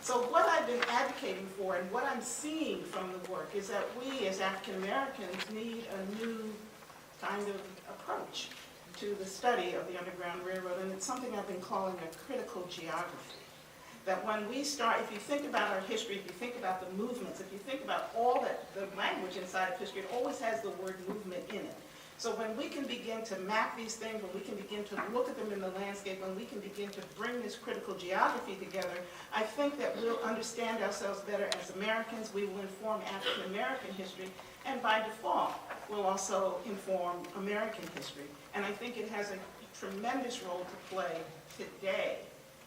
So what I've been advocating for and what I'm seeing from the work is that we as African Americans need a new kind of approach to the study of the Underground Railroad, and it's something I've been calling a critical geography. That when we start, if you think about our history, if you think about the movements, if you think about all that, the language inside of history, it always has the word movement in it. So when we can begin to map these things, when we can begin to look at them in the landscape, when we can begin to bring this critical geography together, I think that we'll understand ourselves better as Americans. We will inform African American history, and by default, we'll also inform American history. And I think it has a tremendous role to play today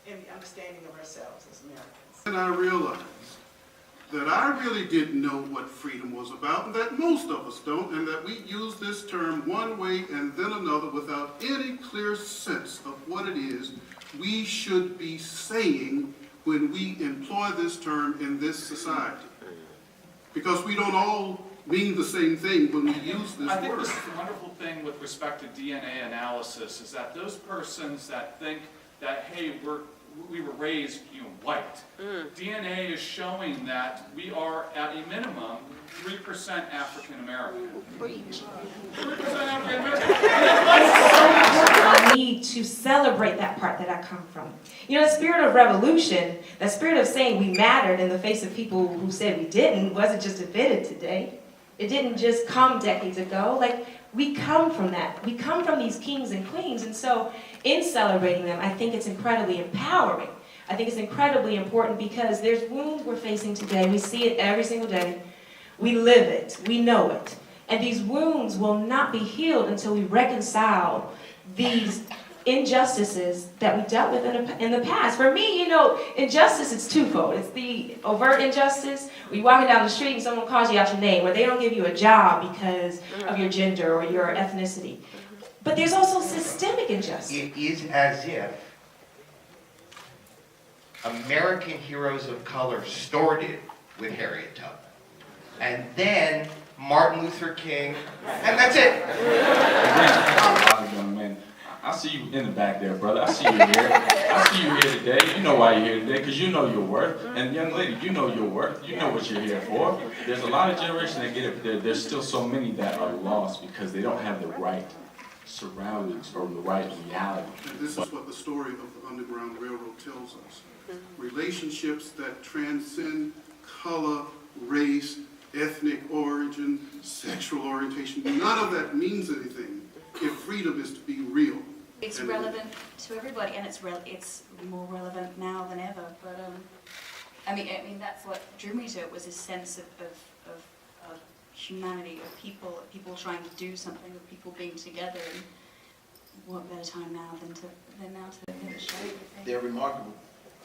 in the understanding of ourselves as Americans. And I realized that I really didn't know what freedom was about, and that most of us don't, and that we use this term one way and then another without any clear sense of what it is we should be saying when we employ this term in this society. Because we don't all mean the same thing when we use this word. I think this is the wonderful thing with respect to DNA analysis, is that those persons that think that, hey, we were raised, white. DNA is showing that we are, at a minimum, 3% African American. 3% African American. We need to celebrate that part that I come from. The spirit of revolution, that spirit of saying we mattered in the face of people who said we didn't, wasn't just invented today. It didn't just come decades ago. We come from that. We come from these kings and queens, and so in celebrating them, I think it's incredibly empowering. I think it's incredibly important because there's wounds we're facing today. We see it every single day. We live it. We know it. And these wounds will not be healed until we reconcile these injustices that we dealt with in the past. For me, injustice is twofold. It's the overt injustice, where you're walking down the street and someone calls you out your name, or they don't give you a job because of your gender or your ethnicity. But there's also systemic injustice. It is as if American heroes of color started with Harriet Tubman, and then Martin Luther King, and that's it. I see you in the back there, brother. I see you here. I see you here today. You know why you're here today, because you know your worth. And young lady, you know your worth. You know what you're here for. There's a lot of generations that get it. There's still so many that are lost because they don't have the right surroundings or the right reality. And this is what the story of the Underground Railroad tells us. Relationships that transcend color, race, ethnic origin, sexual orientation. None of that means anything if freedom is to be real. It's relevant to everybody, and it's more relevant now than ever. But I mean that's what drew me to it, was this sense of humanity, of people trying to do something, of people being together. And what better time now than to show you? They're remarkable,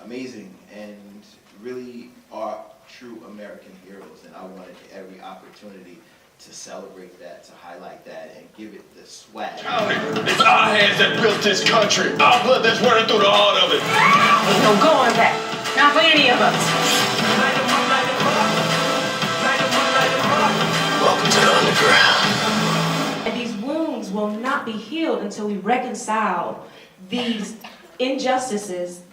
amazing, and really are true American heroes. And I wanted every opportunity to celebrate that, to highlight that, and give it the swag. It's our hands that built this country. Our blood that's running through the heart of it. Ain't no going back. Not for any of us. Welcome to the underground. And these wounds will not be healed until we reconcile these injustices